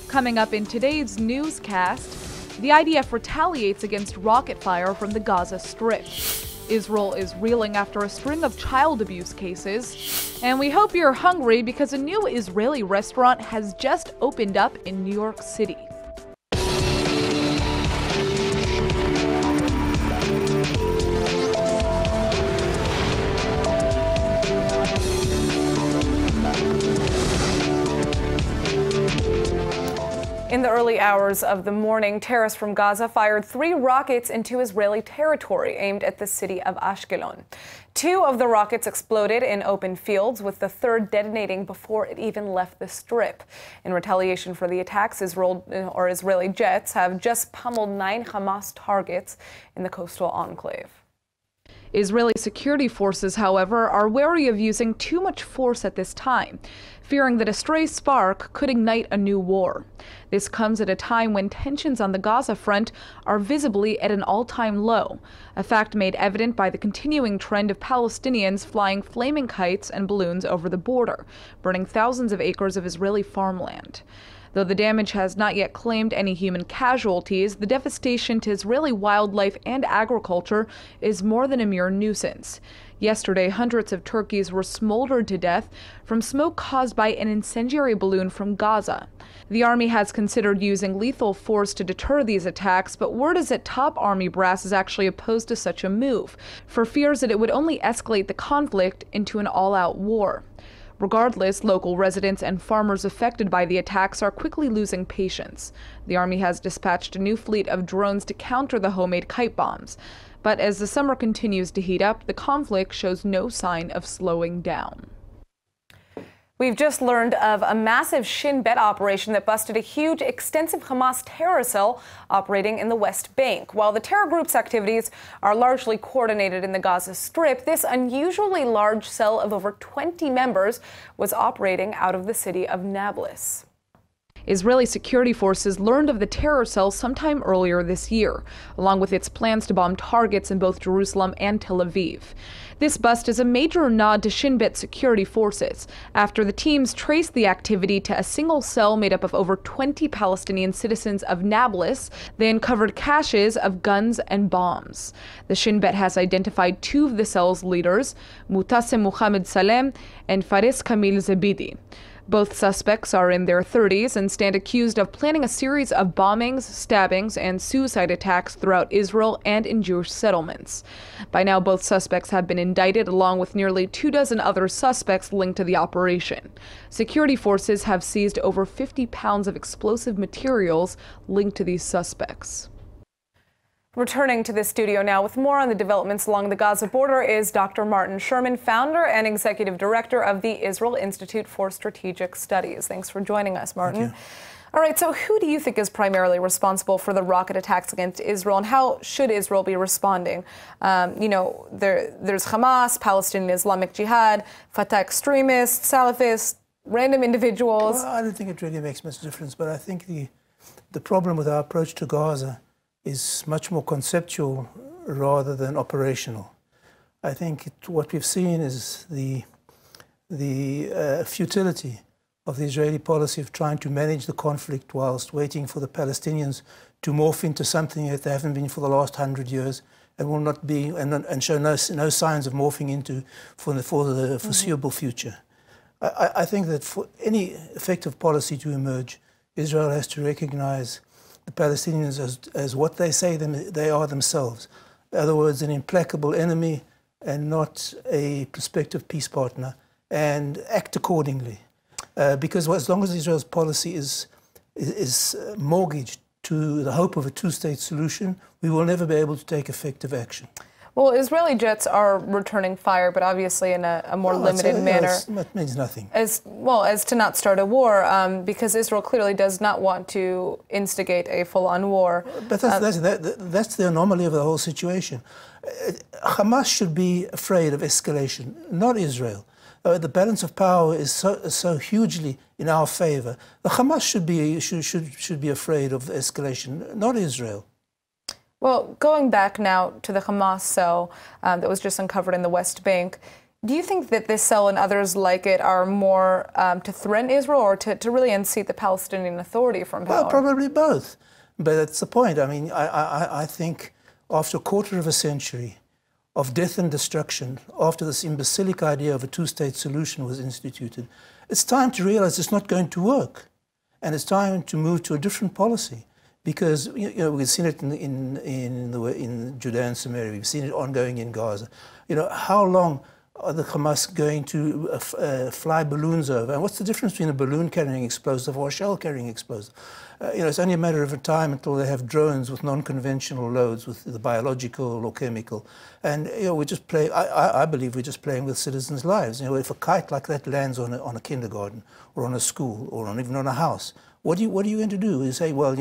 Coming up in today's newscast, the IDF retaliates against rocket fire from the Gaza Strip. Israel is reeling after a string of child abuse cases. And we hope you're hungry because a new Israeli restaurant has just opened up in New York City. In the early hours of the morning, terrorists from Gaza fired 3 rockets into Israeli territory aimed at the city of Ashkelon. 2 of the rockets exploded in open fields, with the third detonating before it even left the strip. In retaliation for the attacks, Israeli jets have just pummeled 9 Hamas targets in the coastal enclave. Israeli security forces, however, are wary of using too much force at this time, fearing that a stray spark could ignite a new war. This comes at a time when tensions on the Gaza front are visibly at an all-time low, a fact made evident by the continuing trend of Palestinians flying flaming kites and balloons over the border, burning thousands of acres of Israeli farmland. Though the damage has not yet claimed any human casualties, the devastation to Israeli wildlife and agriculture is more than a mere nuisance. Yesterday, hundreds of turkeys were smoldered to death from smoke caused by an incendiary balloon from Gaza. The army has considered using lethal force to deter these attacks, but word is that top army brass is actually opposed to such a move, for fears that it would only escalate the conflict into an all-out war. Regardless, local residents and farmers affected by the attacks are quickly losing patience. The army has dispatched a new fleet of drones to counter the homemade kite bombs. But as the summer continues to heat up, the conflict shows no sign of slowing down. We've just learned of a massive Shin Bet operation that busted a huge, extensive Hamas terror cell operating in the West Bank. While the terror group's activities are largely coordinated in the Gaza Strip, this unusually large cell of over 20 members was operating out of the city of Nablus. Israeli security forces learned of the terror cell sometime earlier this year, along with its plans to bomb targets in both Jerusalem and Tel Aviv. This bust is a major nod to Shin Bet security forces, after the teams traced the activity to a single cell made up of over 20 Palestinian citizens of Nablus. They uncovered caches of guns and bombs. The Shin Bet has identified 2 of the cell's leaders, Mutasem Mohammed Salem and Faris Kamil Zebidi. Both suspects are in their 30s and stand accused of planning a series of bombings, stabbings, and suicide attacks throughout Israel and in Jewish settlements. By now, both suspects have been indicted, along with nearly 24 other suspects linked to the operation. Security forces have seized over 50 pounds of explosive materials linked to these suspects. Returning to the studio now with more on the developments along the Gaza border is Dr. Martin Sherman, founder and executive director of the Israel Institute for Strategic Studies. Thanks for joining us, Martin. All right, so who do you think is primarily responsible for the rocket attacks against Israel, and how should Israel be responding? There's Hamas, Palestinian Islamic Jihad, Fatah extremists, Salafists, random individuals. Well, I don't think it really makes much difference, but I think the problem with our approach to Gaza is much more conceptual rather than operational. I think what we've seen is the futility of the Israeli policy of trying to manage the conflict whilst waiting for the Palestinians to morph into something that they haven't been for the last 100 years and will not be, and show no signs of morphing into for the foreseeable future. I think that for any effective policy to emerge, Israel has to recognize the Palestinians as what they say they are themselves. In other words, an implacable enemy and not a prospective peace partner, and act accordingly. Because as long as Israel's policy is mortgaged to the hope of a 2-state solution, we will never be able to take effective action. Well, Israeli jets are returning fire, but obviously in a more limited manner. That means nothing. As to not start a war, because Israel clearly does not want to instigate a full-on war. But that's the anomaly of the whole situation. Hamas should be afraid of escalation, not Israel. The balance of power is so hugely in our favor. The Hamas should be afraid of escalation, not Israel. Well, going back now to the Hamas cell that was just uncovered in the West Bank, Do you think that this cell and others like it are more to threaten Israel or to really unseat the Palestinian Authority from power? Well, probably both. But that's the point. I mean, I think after a quarter of a century of death and destruction, after this imbecilic idea of a two-state solution was instituted, it's time to realize it's not going to work. And it's time to move to a different policy. Because we've seen it in Judea and Samaria, we've seen it ongoing in Gaza. How long are the Hamas going to fly balloons over? And what's the difference between a balloon carrying explosive or a shell carrying explosive? It's only a matter of time until they have drones with non-conventional loads, with the biological or chemical. And we just play. I believe we're just playing with citizens' lives. If a kite like that lands on a kindergarten or on a school or even on a house, what are you going to do? You say, well,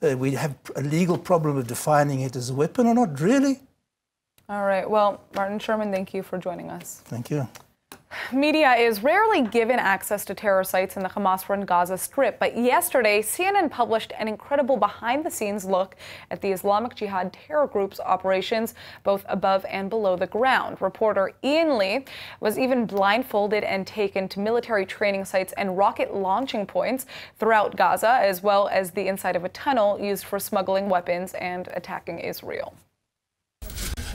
we have a legal problem of defining it as a weapon or not? Really? All right. Well, Martin Sherman, thank you for joining us. Thank you. Media is rarely given access to terror sites in the Hamas-run Gaza Strip, but yesterday CNN published an incredible behind-the-scenes look at the Islamic Jihad terror group's operations, both above and below the ground. Reporter Ian Lee was even blindfolded and taken to military training sites and rocket launching points throughout Gaza, as well as the inside of a tunnel used for smuggling weapons and attacking Israel.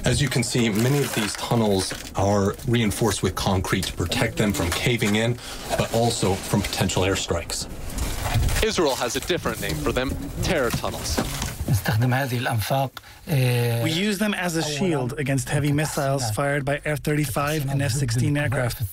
As you can see, many of these tunnels are reinforced with concrete to protect them from caving in, but also from potential airstrikes. Israel has a different name for them, terror tunnels. We use them as a shield against heavy missiles fired by F-35 and F-16 aircraft,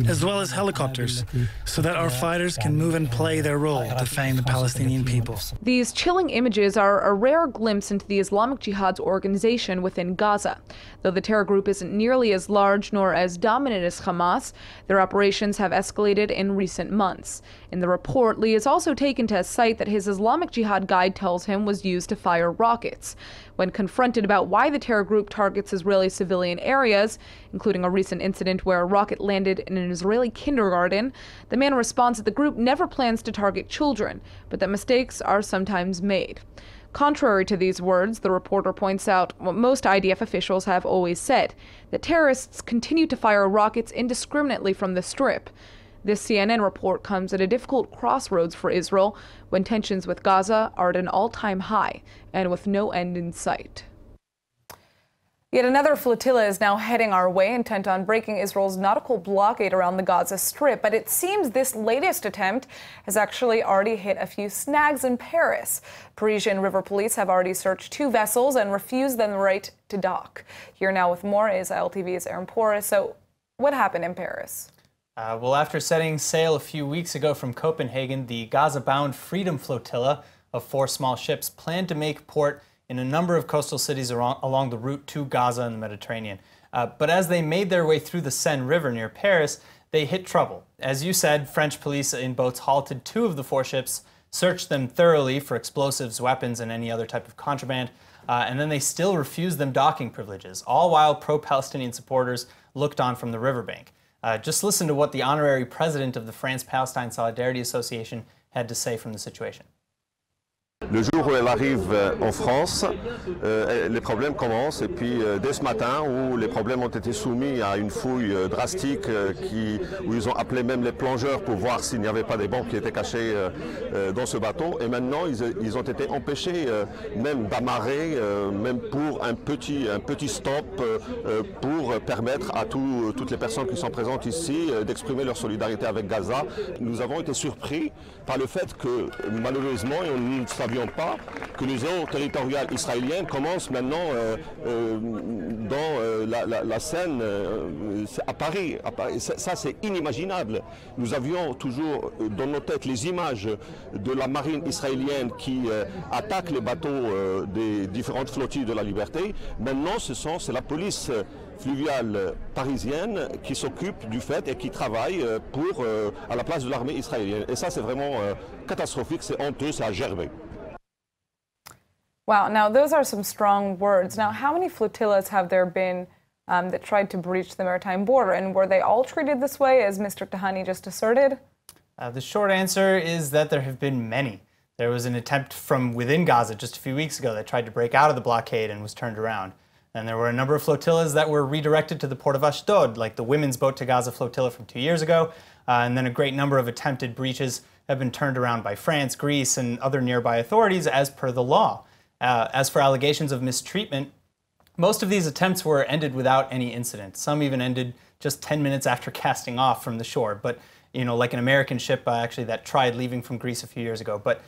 as well as helicopters, so that our fighters can move and play their role defending the Palestinian people. These chilling images are a rare glimpse into the Islamic Jihad's organization within Gaza. Though the terror group isn't nearly as large nor as dominant as Hamas, their operations have escalated in recent months. In the report, Lee is also taken to a site that his Islamic Jihad guide tells him was used to fire rockets. When confronted about why the terror group targets Israeli civilian areas, including a recent incident where a rocket landed in an Israeli kindergarten, the man responds that the group never plans to target children, but that mistakes are sometimes made. Contrary to these words, the reporter points out what most IDF officials have always said, that terrorists continue to fire rockets indiscriminately from the Strip. This CNN report comes at a difficult crossroads for Israel when tensions with Gaza are at an all-time high and with no end in sight. Yet another flotilla is now heading our way, intent on breaking Israel's nautical blockade around the Gaza Strip. But it seems this latest attempt has actually already hit a few snags in Paris. Parisian river police have already searched 2 vessels and refused them the right to dock. Here now with more is ILTV's Aaron Porras. So what happened in Paris? Well, after setting sail a few weeks ago from Copenhagen, the Gaza-bound Freedom Flotilla of 4 small ships planned to make port in a number of coastal cities along the route to Gaza and the Mediterranean. But as they made their way through the Seine River near Paris, they hit trouble. As you said, French police in boats halted 2 of the 4 ships, searched them thoroughly for explosives, weapons, and any other type of contraband, and then they still refused them docking privileges, all while pro-Palestinian supporters looked on from the riverbank. Just listen to what the honorary president of the France-Palestine Solidarity Association had to say from the situation. Le jour où elle arrive en France, les problèmes commencent et puis dès ce matin où les problèmes ont été soumis à une fouille drastique où ils ont appelé même les plongeurs pour voir s'il n'y avait pas des bombes qui étaient cachées dans ce bateau et maintenant ils ont été empêchés même d'amarrer, même pour un petit stop pour permettre à toutes les personnes qui sont présentes ici d'exprimer leur solidarité avec Gaza. Nous avons été surpris par le fait que malheureusement, et nous ne savions pas que les eaux territoriales israéliennes commencent maintenant dans la Seine à Paris. Ça, c'est inimaginable. Nous avions toujours dans nos têtes les images de la marine israélienne qui attaque les bateaux des différentes flottilles de la liberté. Maintenant, c'est la police fluviale parisienne qui s'occupe du fait et qui travaille à la place de l'armée israélienne. Et ça, c'est vraiment catastrophique, c'est honteux, c'est à gerber. Wow, now those are some strong words. Now, how many flotillas have there been that tried to breach the maritime border? And were they all treated this way, as Mr. Tahani just asserted? The short answer is that there have been many. There was an attempt from within Gaza just a few weeks ago that tried to break out of the blockade and was turned around. And there were a number of flotillas that were redirected to the port of Ashdod, like the women's boat to Gaza flotilla from 2 years ago. And then a great number of attempted breaches have been turned around by France, Greece, and other nearby authorities as per the law. As for allegations of mistreatment, most of these attempts were ended without any incident. Some even ended just 10 minutes after casting off from the shore. But, like an American ship actually that tried leaving from Greece a few years ago. But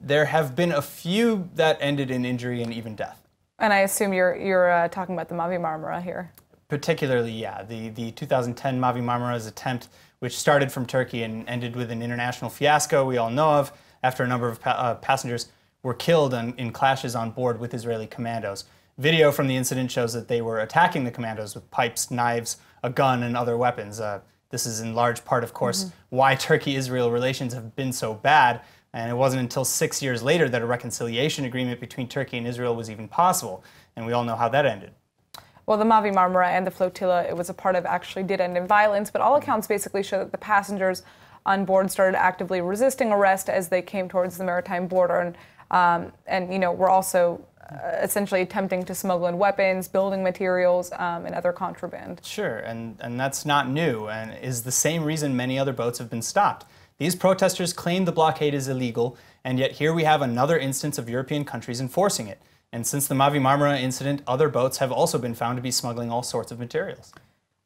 there have been a few that ended in injury and even death. And I assume you're talking about the Mavi Marmara here. Particularly, yeah. The 2010 Mavi Marmara's attempt, which started from Turkey and ended with an international fiasco we all know of, after a number of passengers were killed in clashes on board with Israeli commandos. Video from the incident shows that they were attacking the commandos with pipes, knives, a gun, and other weapons. This is in large part, of course, why Turkey-Israel relations have been so bad. And it wasn't until 6 years later that a reconciliation agreement between Turkey and Israel was even possible. And we all know how that ended. Well, the Mavi Marmara and the flotilla it was a part of actually did end in violence, but all accounts basically show that the passengers on board started actively resisting arrest as they came towards the maritime border and were also essentially attempting to smuggle in weapons, building materials, and other contraband. Sure, and that's not new and is the same reason many other boats have been stopped. These protesters claim the blockade is illegal, and yet here we have another instance of European countries enforcing it. And since the Mavi Marmara incident, other boats have also been found to be smuggling all sorts of materials.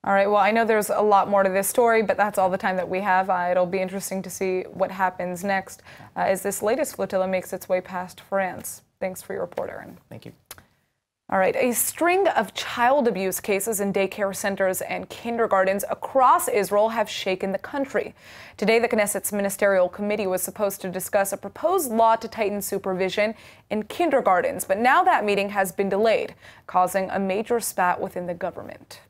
All right, well, I know there's a lot more to this story, but that's all the time that we have. It'll be interesting to see what happens next as this latest flotilla makes its way past France. Thanks for your report, Aaron. Thank you. All right, a string of child abuse cases in daycare centers and kindergartens across Israel have shaken the country. Today, the Knesset's Ministerial Committee was supposed to discuss a proposed law to tighten supervision in kindergartens, but now that meeting has been delayed, causing a major spat within the government.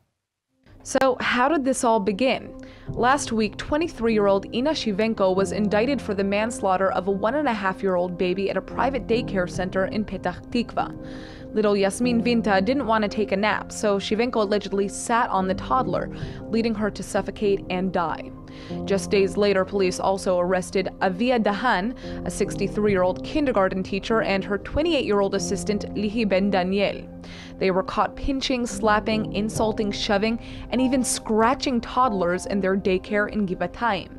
So how did this all begin? Last week, 23-year-old Ina Shivenko was indicted for the manslaughter of a 1.5-year-old baby at a private daycare center in Petah Tikva. Little Yasmin Vinta didn't want to take a nap, so Shivenko allegedly sat on the toddler, leading her to suffocate and die. Just days later, police also arrested Avia Dahan, a 63-year-old kindergarten teacher, and her 28-year-old assistant, Lihi Ben Daniel. They were caught pinching, slapping, insulting, shoving, and even scratching toddlers in their daycare in Givatayim.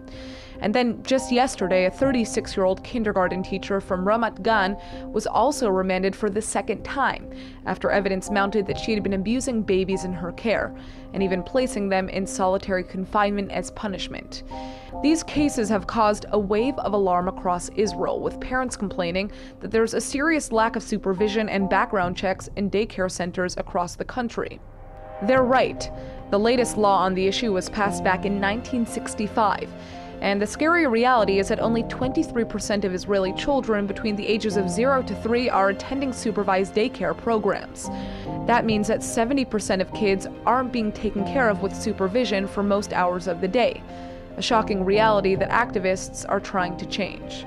And then just yesterday, a 36-year-old kindergarten teacher from Ramat Gan was also remanded for the second time after evidence mounted that she had been abusing babies in her care and even placing them in solitary confinement as punishment. These cases have caused a wave of alarm across Israel, with parents complaining that there's a serious lack of supervision and background checks in daycare centers across the country. They're right. The latest law on the issue was passed back in 1965. And the scary reality is that only 23% of Israeli children between the ages of 0 to 3 are attending supervised daycare programs. That means that 70% of kids aren't being taken care of with supervision for most hours of the day, a shocking reality that activists are trying to change.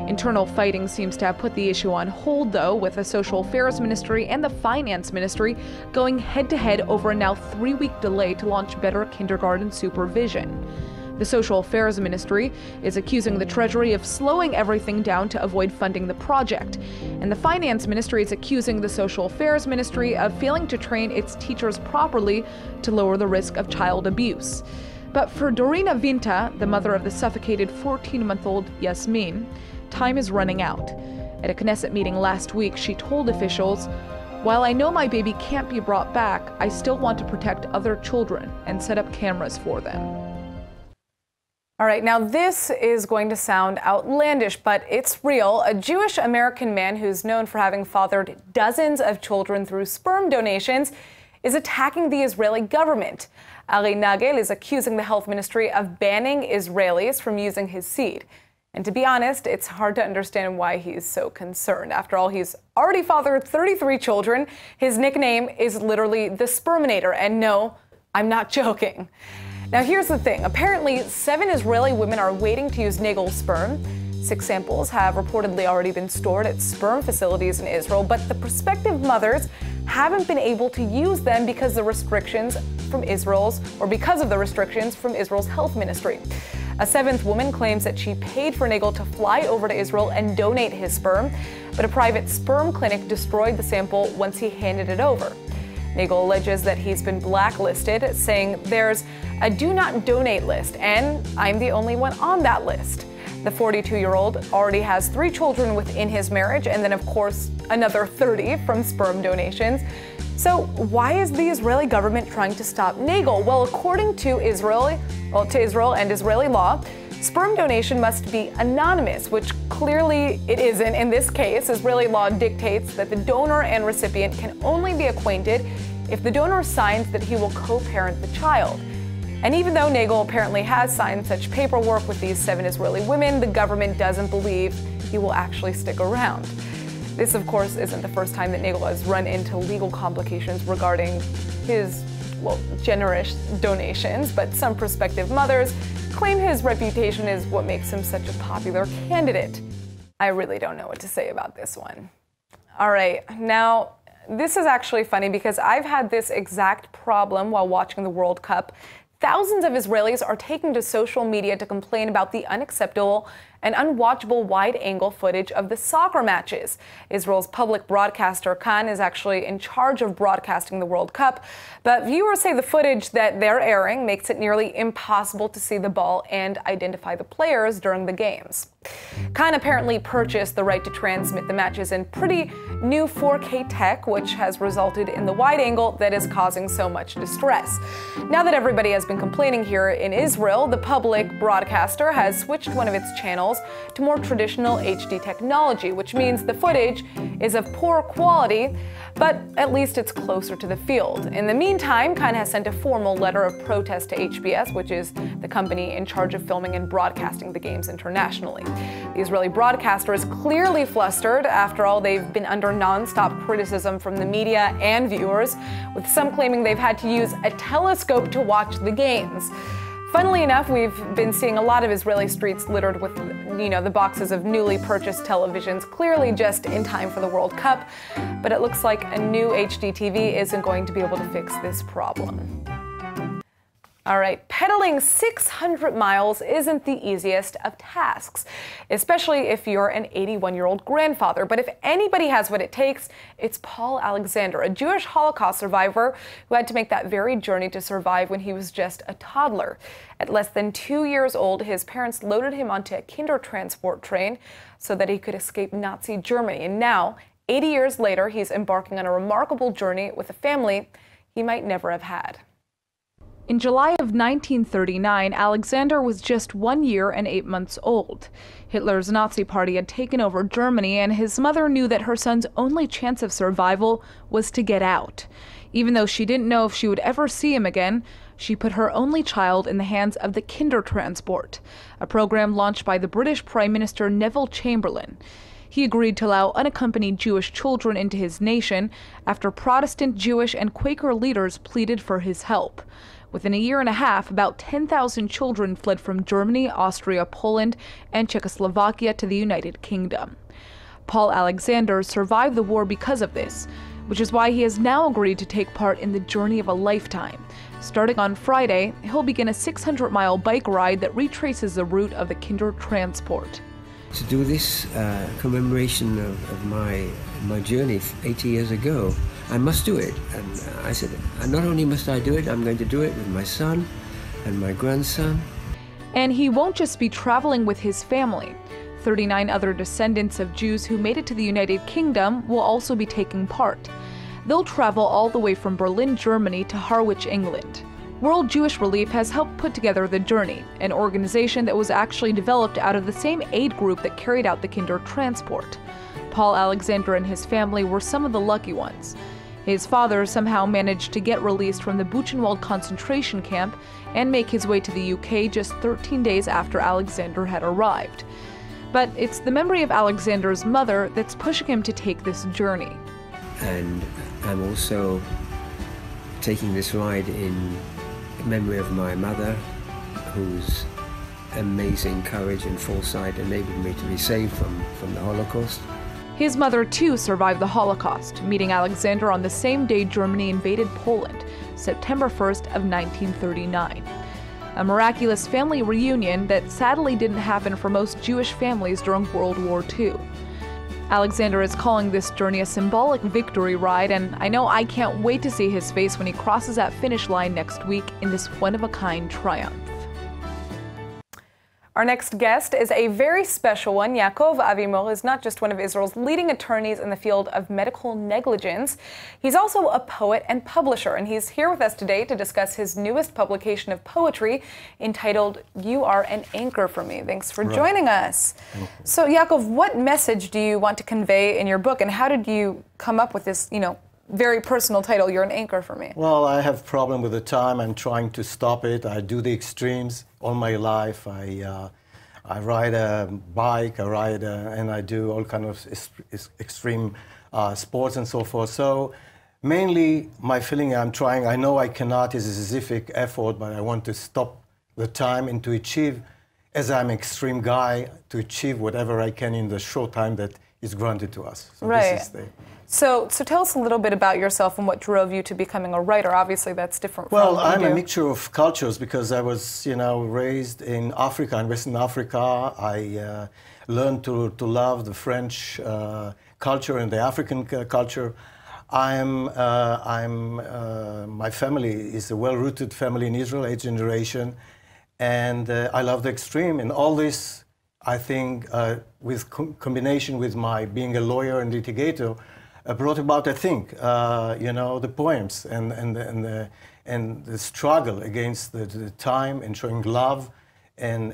Internal fighting seems to have put the issue on hold, though, with the Social Affairs Ministry and the Finance Ministry going head-to-head over a now 3-week delay to launch better kindergarten supervision. The Social Affairs Ministry is accusing the Treasury of slowing everything down to avoid funding the project, and the Finance Ministry is accusing the Social Affairs Ministry of failing to train its teachers properly to lower the risk of child abuse. But for Dorina Vinta, the mother of the suffocated 14-month-old Yasmin, time is running out. At a Knesset meeting last week, she told officials, "While I know my baby can't be brought back, I still want to protect other children and set up cameras for them." All right, now this is going to sound outlandish, but it's real. A Jewish American man who's known for having fathered dozens of children through sperm donations is attacking the Israeli government. Ali Nagel is accusing the health ministry of banning Israelis from using his seed. And to be honest, it's hard to understand why he's so concerned. After all, he's already fathered 33 children. His nickname is literally the Sperminator. And no, I'm not joking. Now, here's the thing. Apparently, 7 Israeli women are waiting to use Nagel's sperm. 6 samples have reportedly already been stored at sperm facilities in Israel, but the prospective mothers haven't been able to use them because of the restrictions from Israel's health ministry. A 7th woman claims that she paid for Nagel to fly over to Israel and donate his sperm, but a private sperm clinic destroyed the sample once he handed it over. Nagel alleges that he's been blacklisted, saying there's a do not donate list, and I'm the only one on that list. The 42-year-old already has 3 children within his marriage, and then, of course, another 30 from sperm donations. So why is the Israeli government trying to stop Nagel? Well, according to Israel and Israeli law, sperm donation must be anonymous, which clearly it isn't in this case. Israeli law dictates that the donor and recipient can only be acquainted if the donor signs that he will co-parent the child. And even though Nagel apparently has signed such paperwork with these 7 Israeli women, the government doesn't believe he will actually stick around. This, of course, isn't the first time that Nagel has run into legal complications regarding his, generous donations, but some prospective mothers claim his reputation is what makes him such a popular candidate. I really don't know what to say about this one. All right, now, this is actually funny because I've had this exact problem while watching the World Cup. Thousands of Israelis are taking to social media to complain about the unacceptable and unwatchable wide-angle footage of the soccer matches. Israel's public broadcaster Kan is actually in charge of broadcasting the World Cup, but viewers say the footage that they're airing makes it nearly impossible to see the ball and identify the players during the games. Kan apparently purchased the right to transmit the matches in pretty new 4K tech, which has resulted in the wide angle that is causing so much distress. Now that everybody has been complaining here in Israel, the public broadcaster has switched one of its channels to more traditional HD technology, which means the footage is of poor quality, but at least it's closer to the field. In the meantime, Kan has sent a formal letter of protest to HBS, which is the company in charge of filming and broadcasting the games internationally. The Israeli broadcaster is clearly flustered. After all, they've been under non-stop criticism from the media and viewers, with some claiming they've had to use a telescope to watch the games. Funnily enough, we've been seeing a lot of Israeli streets littered with, the boxes of newly purchased televisions, clearly just in time for the World Cup. But it looks like a new HD TV isn't going to be able to fix this problem. All right, pedaling 600 miles isn't the easiest of tasks, especially if you're an 81-year-old grandfather. But if anybody has what it takes, it's Paul Alexander, a Jewish Holocaust survivor who had to make that very journey to survive when he was just a toddler. At less than 2 years old, his parents loaded him onto a kinder transport train so that he could escape Nazi Germany. And now, 80 years later, he's embarking on a remarkable journey with a family he might never have had. In July of 1939, Alexander was just 1 year and 8 months old. Hitler's Nazi Party had taken over Germany, and his mother knew that her son's only chance of survival was to get out. Even though she didn't know if she would ever see him again, she put her only child in the hands of the Kindertransport, a program launched by the British Prime Minister Neville Chamberlain. He agreed to allow unaccompanied Jewish children into his nation after Protestant, Jewish, and Quaker leaders pleaded for his help. Within a year and a half, about 10,000 children fled from Germany, Austria, Poland, and Czechoslovakia to the United Kingdom. Paul Alexander survived the war because of this, which is why he has now agreed to take part in the journey of a lifetime. Starting on Friday, he'll begin a 600-mile bike ride that retraces the route of the Kindertransport. To do this commemoration of my journey 80 years ago, I must do it. And I said, not only must I do it, I'm going to do it with my son and my grandson. And he won't just be traveling with his family. 39 other descendants of Jews who made it to the United Kingdom will also be taking part. They'll travel all the way from Berlin, Germany to Harwich, England. World Jewish Relief has helped put together the Journey, an organization that was actually developed out of the same aid group that carried out the Kindertransport. Paul Alexander and his family were some of the lucky ones. His father somehow managed to get released from the Buchenwald concentration camp and make his way to the UK just 13 days after Alexander had arrived. But it's the memory of Alexander's mother that's pushing him to take this journey. And I'm also taking this ride in memory of my mother, whose amazing courage and foresight enabled me to be saved from the Holocaust. His mother, too, survived the Holocaust, meeting Alexander on the same day Germany invaded Poland, September 1st of 1939. A miraculous family reunion that sadly didn't happen for most Jewish families during World War II. Alexander is calling this journey a symbolic victory ride, and I know I can't wait to see his face when he crosses that finish line next week in this one-of-a-kind triumph. Our next guest is a very special one. Yaakov Avimor is not just one of Israel's leading attorneys in the field of medical negligence. He's also a poet and publisher, and he's here with us today to discuss his newest publication of poetry entitled You Are an Anchor for Me. Thanks for joining us. So, Yaakov, what message do you want to convey in your book, and how did you come up with this, very personal title, You're an Anchor for Me? Well, I have a problem with the time. I'm trying to stop it. I do the extremes all my life. I ride a bike, and I do all kind of extreme sports and so forth. So mainly my feeling I know I cannot, is a Sisyphic effort, but I want to stop the time and to achieve, as I'm an extreme guy, to achieve whatever I can in the short time that is granted to us. So right. This is the... So tell us a little bit about yourself and what drove you to becoming a writer. Obviously, that's different from Well, what you I'm do. a mixture of cultures because I was, raised in Africa, in Western Africa. I learned to love the French culture and the African culture. My family is a well-rooted family in Israel, 8th generation, and I love the extreme. And all this, I think, with combination with my being a lawyer and litigator, brought about, I think, the poems and the struggle against the time and showing love and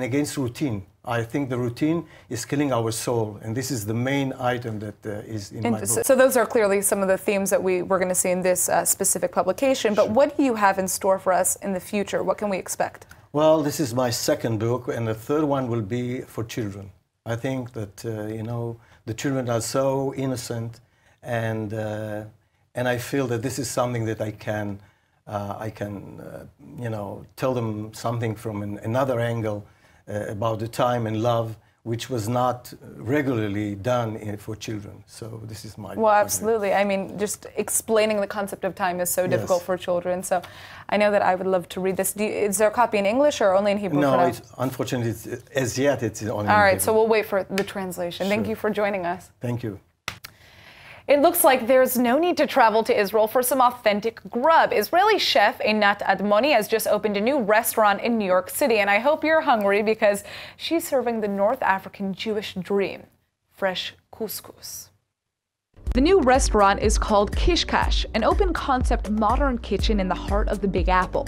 against routine. I think the routine is killing our soul, and this is the main item that is in my book. So those are clearly some of the themes that we're going to see in this specific publication, but what do you have in store for us in the future? What can we expect? Well, this is my second book, and the third one will be for children. I think that, the children are so innocent, and I feel that this is something that I can tell them something from another angle about the time and love, which was not regularly done for children. So this is my... Well, absolutely. I mean, just explaining the concept of time is so difficult for children. So I know that I would love to read this. Is there a copy in English or only in Hebrew? No, unfortunately, as yet, it's only in Hebrew. All right, so we'll wait for the translation. Sure. Thank you for joining us. Thank you. It looks like there's no need to travel to Israel for some authentic grub. Israeli chef Einat Admoni has just opened a new restaurant in New York City, and I hope you're hungry because she's serving the North African Jewish dream, fresh couscous. The new restaurant is called Kishkash, an open-concept modern kitchen in the heart of the Big Apple.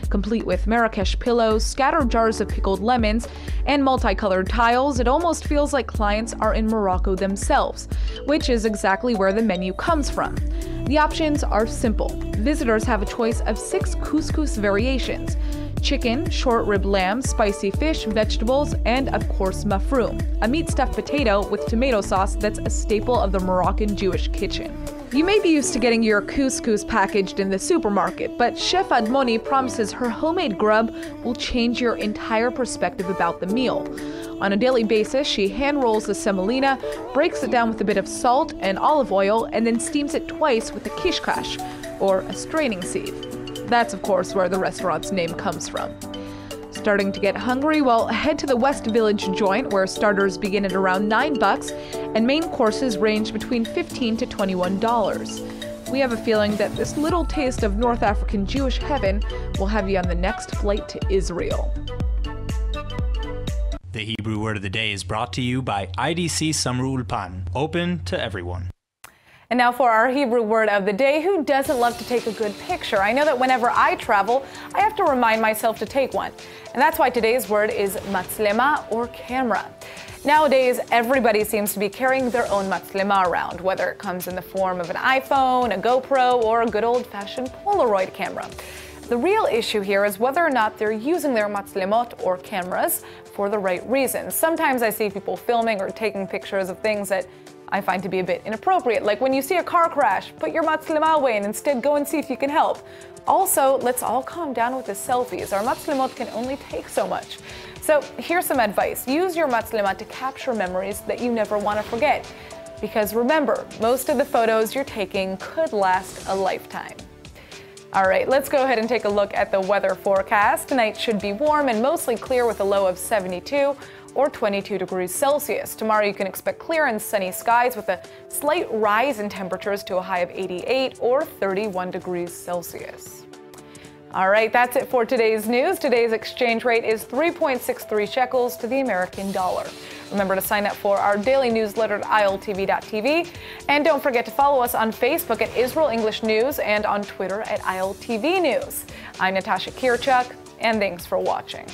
Complete with Marrakesh pillows, scattered jars of pickled lemons, and multicolored tiles, it almost feels like clients are in Morocco themselves, which is exactly where the menu comes from. The options are simple. Visitors have a choice of 6 couscous variations: chicken, short rib lamb, spicy fish, vegetables, and of course mafroum, a meat-stuffed potato with tomato sauce that's a staple of the Moroccan Jewish kitchen. You may be used to getting your couscous packaged in the supermarket, but Chef Admoni promises her homemade grub will change your entire perspective about the meal. On a daily basis, she hand rolls the semolina, breaks it down with a bit of salt and olive oil, and then steams it twice with a kishkash, or a straining sieve. That's, of course, where the restaurant's name comes from. Starting to get hungry? Well, head to the West Village joint, where starters begin at around $9 and main courses range between $15 to $21. We have a feeling that this little taste of North African Jewish heaven will have you on the next flight to Israel. The Hebrew word of the day is brought to you by IDC Summer Ulpan, open to everyone. And now for our Hebrew word of the day. Who doesn't love to take a good picture? I know that whenever I travel, I have to remind myself to take one. And that's why today's word is matzlema, or camera. Nowadays, everybody seems to be carrying their own matzlema around, whether it comes in the form of an iPhone, a GoPro, or a good old-fashioned Polaroid camera. The real issue here is whether or not they're using their matzlemot, or cameras, for the right reasons. Sometimes I see people filming or taking pictures of things that I find to be a bit inappropriate, like when you see a car crash, put your matzlema away and instead go and see if you can help. Also, let's all calm down with the selfies. Our matzlemot can only take so much. So here's some advice. Use your matzlema to capture memories that you never want to forget. Because remember, most of the photos you're taking could last a lifetime. All right, let's go ahead and take a look at the weather forecast. Tonight should be warm and mostly clear with a low of 72. or 22 degrees Celsius. Tomorrow you can expect clear and sunny skies with a slight rise in temperatures to a high of 88 or 31 degrees Celsius. All right, that's it for today's news. Today's exchange rate is 3.63 shekels to the American dollar. Remember to sign up for our daily newsletter at ILTV.tv. And don't forget to follow us on Facebook at Israel English News and on Twitter at ILTV News. I'm Natasha Kirchuk, and thanks for watching.